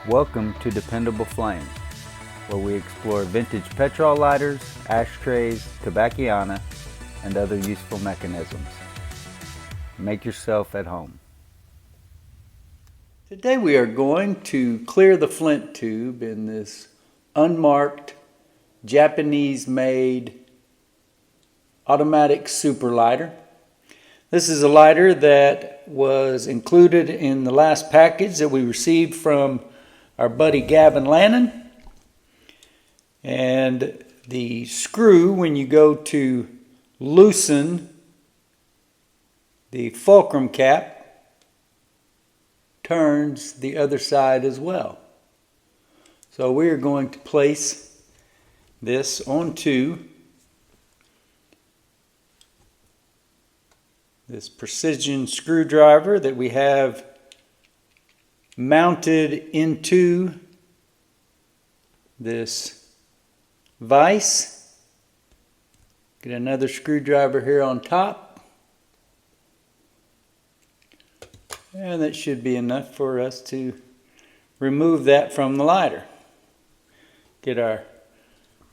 Welcome to Dependable Flame, where we explore vintage petrol lighters, ashtrays, tobacconiana, and other useful mechanisms. Make yourself at home. Today we are going to clear the flint tube in this unmarked, Japanese-made automatic super lighter. This is a lighter that was included in the last package that we received from our buddy Gavin Lannon. And the screw, when you go to loosen the fulcrum cap, turns the other side as well. So we are going to place this onto this precision screwdriver that we have mounted into this vise. Get another screwdriver here on top, and that should be enough for us to remove that from the lighter. Get our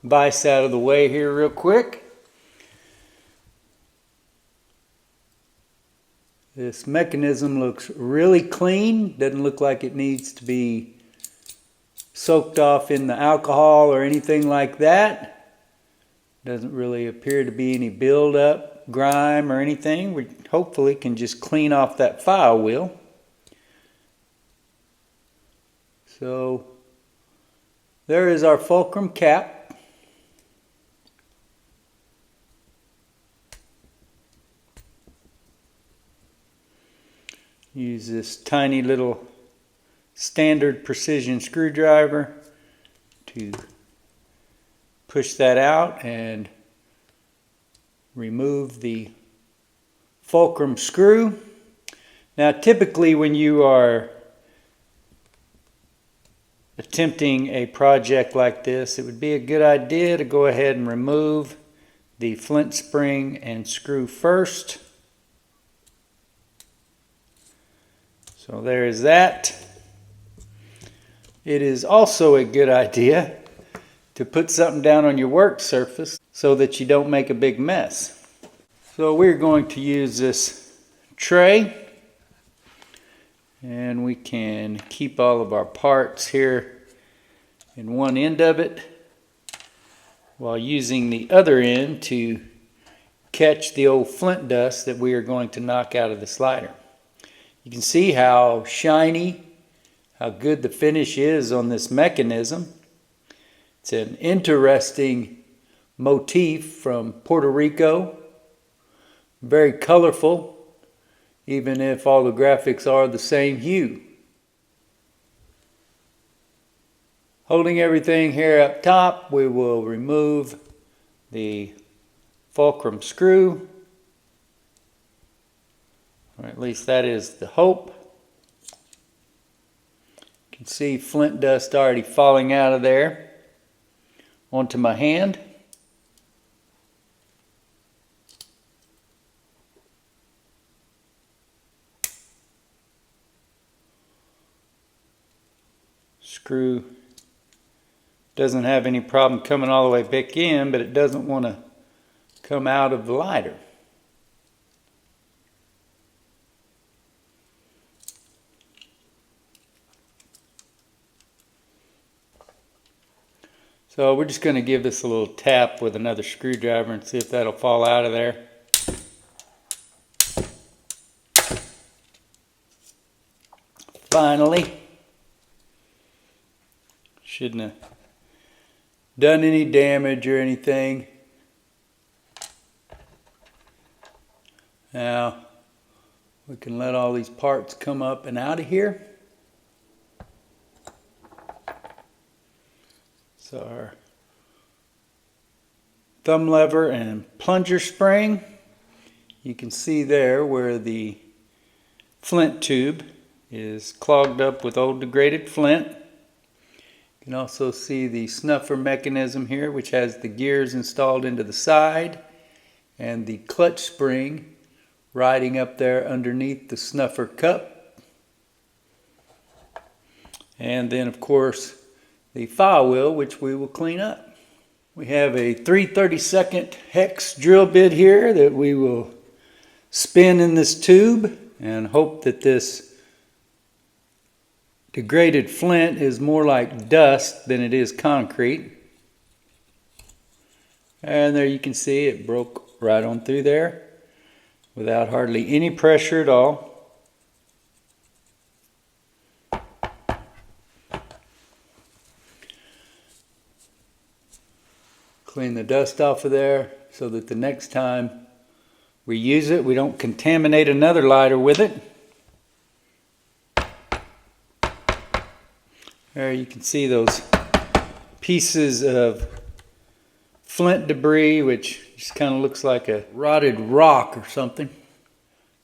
vise out of the way here real quick. This mechanism looks really clean. Doesn't look like it needs to be soaked off in the alcohol or anything like that. Doesn't really appear to be any buildup, grime, or anything. We hopefully can just clean off that file wheel. So there is our fulcrum cap. Use this tiny little standard precision screwdriver to push that out and remove the fulcrum screw. Now typically when you are attempting a project like this, it would be a good idea to go ahead and remove the flint spring and screw first. So there is that. It is also a good idea to put something down on your work surface so that you don't make a big mess. So we're going to use this tray, and we can keep all of our parts here in one end of it while using the other end to catch the old flint dust that we are going to knock out of this lighter. You can see how shiny, how good the finish is on this mechanism. It's an interesting motif from Puerto Rico. Very colorful, even if all the graphics are the same hue. Holding everything here up top, we will remove the fulcrum screw. Or at least that is the hope. You can see flint dust already falling out of there onto my hand. Screw doesn't have any problem coming all the way back in, but it doesn't want to come out of the lighter. So we're just going to give this a little tap with another screwdriver and see if that'll fall out of there. Finally. Shouldn't have done any damage or anything. Now we can let all these parts come up and out of here. So our thumb lever and plunger spring. You can see there where the flint tube is clogged up with old degraded flint. You can also see the snuffer mechanism here, which has the gears installed into the side and the clutch spring riding up there underneath the snuffer cup. And then of course the file wheel, which we will clean up. We have a 3/32 hex drill bit here that we will spin in this tube and hope that this degraded flint is more like dust than it is concrete. And there you can see it broke right on through there without hardly any pressure at all. Clean the dust off of there so that the next time we use it, we don't contaminate another lighter with it. There you can see those pieces of flint debris, which just kind of looks like a rotted rock or something.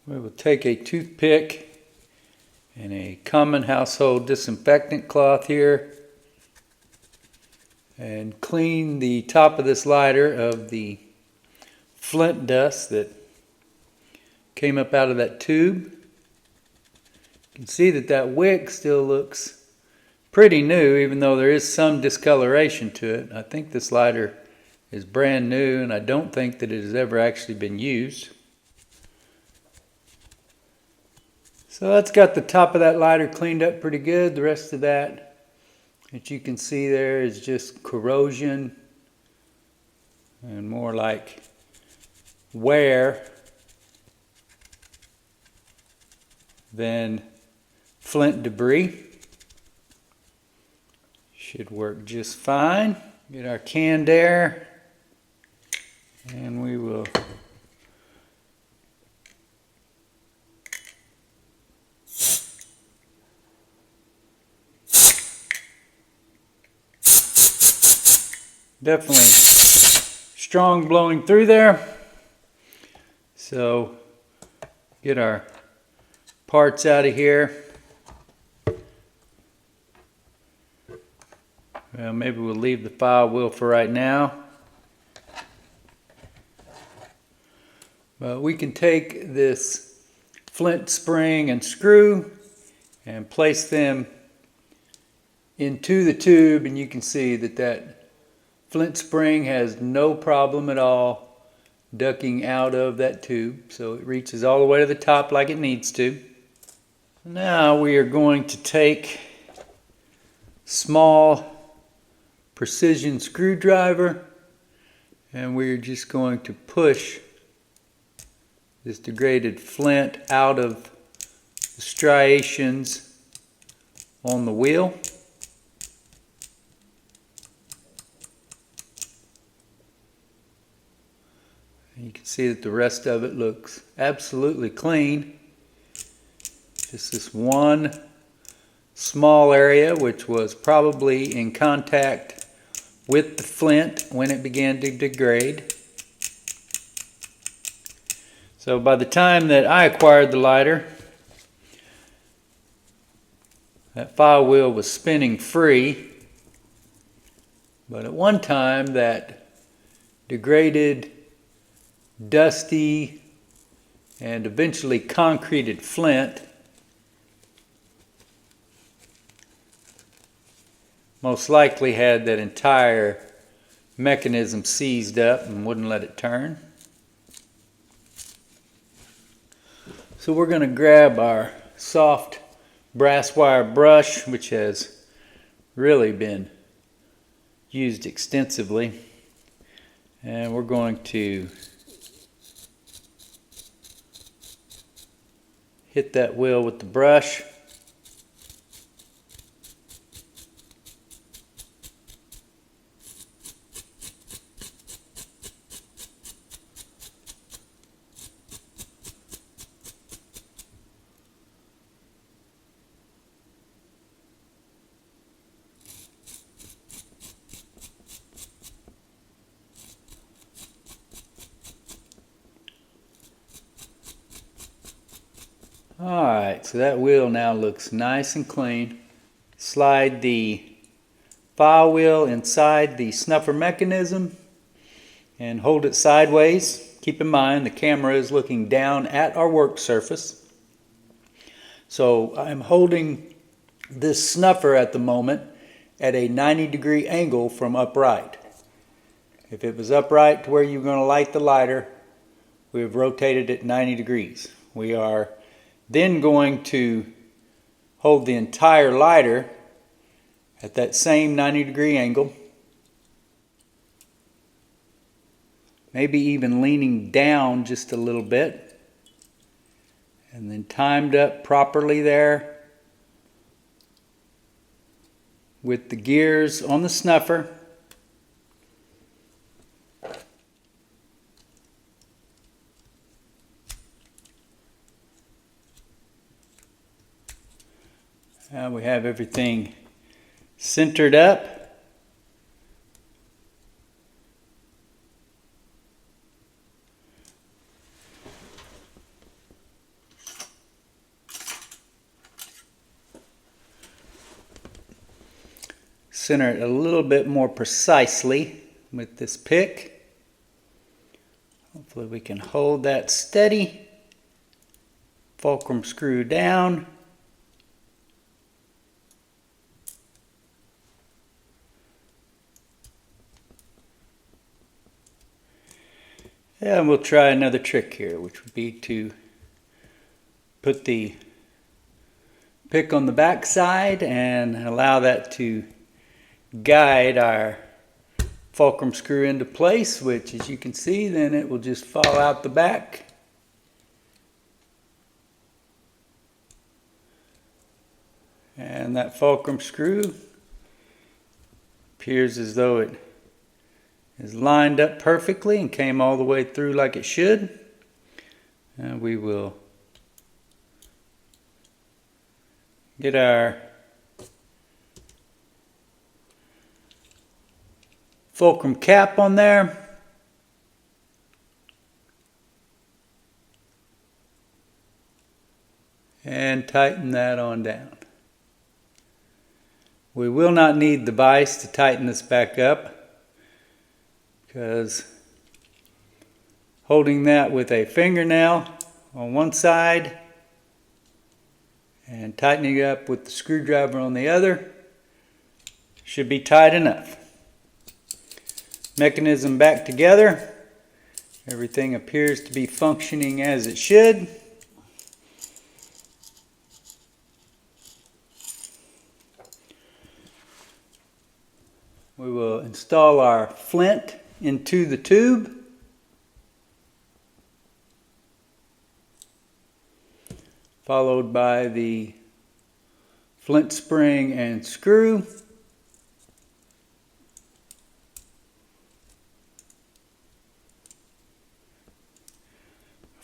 We will take a toothpick and a common household disinfectant cloth here and clean the top of this lighter of the flint dust that came up out of that tube. You can see that that wick still looks pretty new, even though there is some discoloration to it. I think this lighter is brand new, and I don't think that it has ever actually been used. So that's got the top of that lighter cleaned up pretty good. The rest of that you can see there is just corrosion and more like wear than flint debris. Should work just fine. Get our canned air and we will definitely strong blowing through there. So get our parts out of here. Well, maybe we'll leave the file wheel for right now. But we can take this flint spring and screw and place them into the tube, and you can see that that flint spring has no problem at all ducking out of that tube, so it reaches all the way to the top like it needs to. Now we are going to take small precision screwdriver and we're just going to push this degraded flint out of the striations on the wheel. You can see that the rest of it looks absolutely clean. Just this one small area which was probably in contact with the flint when it began to degrade. So by the time that I acquired the lighter, that file wheel was spinning free. But at one time that degraded, dusty, and eventually concreted flint most likely had that entire mechanism seized up and wouldn't let it turn. So we're going to grab our soft brass wire brush, which has really been used extensively, and we're going to hit that wheel with the brush. Alright, so that wheel now looks nice and clean. Slide the file wheel inside the snuffer mechanism and hold it sideways. Keep in mind the camera is looking down at our work surface. So I'm holding this snuffer at the moment at a 90-degree angle from upright. If it was upright to where you're going to light the lighter, we have rotated it 90 degrees. We are then going to hold the entire lighter at that same 90-degree angle, maybe even leaning down just a little bit, and then timed up properly there with the gears on the snuffer. We have everything centered up. Center it a little bit more precisely with this pick. Hopefully we can hold that steady. Fulcrum screw down. And we'll try another trick here, which would be to put the pick on the back side and allow that to guide our fulcrum screw into place, which, as you can see, then it will just fall out the back. And that fulcrum screw appears as though it is lined up perfectly and came all the way through like it should. And we will get our fulcrum cap on there. And tighten that on down. We will not need the vise to tighten this back up, because holding that with a fingernail on one side and tightening it up with the screwdriver on the other should be tight enough. Mechanism back together. Everything appears to be functioning as it should. We will install our flint into the tube. Followed by the flint spring and screw.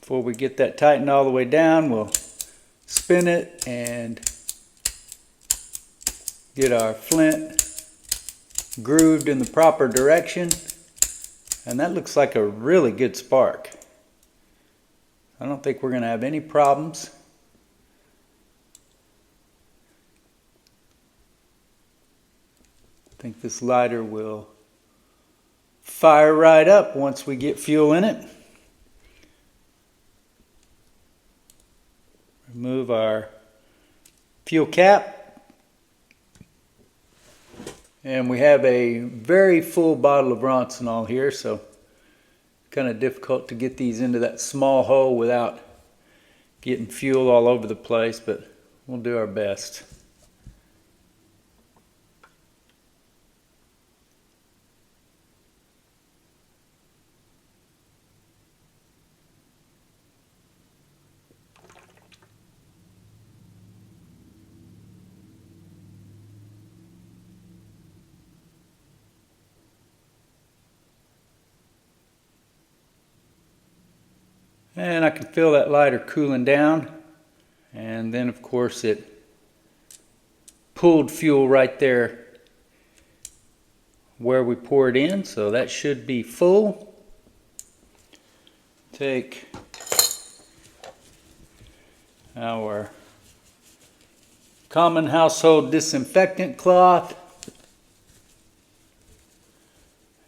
Before we get that tightened all the way down, we'll spin it and get our flint grooved in the proper direction. And that looks like a really good spark. I don't think we're going to have any problems. I think this lighter will fire right up once we get fuel in it. Remove our fuel cap. And we have a very full bottle of Ronsinol here, so kind of difficult to get these into that small hole without getting fuel all over the place, but we'll do our best. And I can feel that lighter cooling down. And then of course it pulled fuel right there where we pour it in. So that should be full. Take our common household disinfectant cloth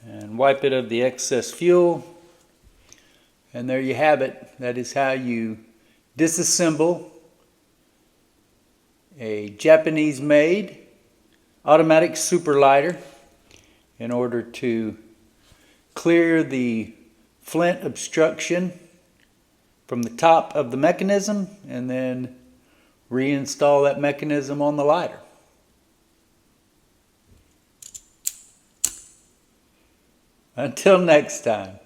and wipe it of the excess fuel. And there you have it. That is how you disassemble a Japanese-made automatic super lighter in order to clear the flint obstruction from the top of the mechanism and then reinstall that mechanism on the lighter. Until next time.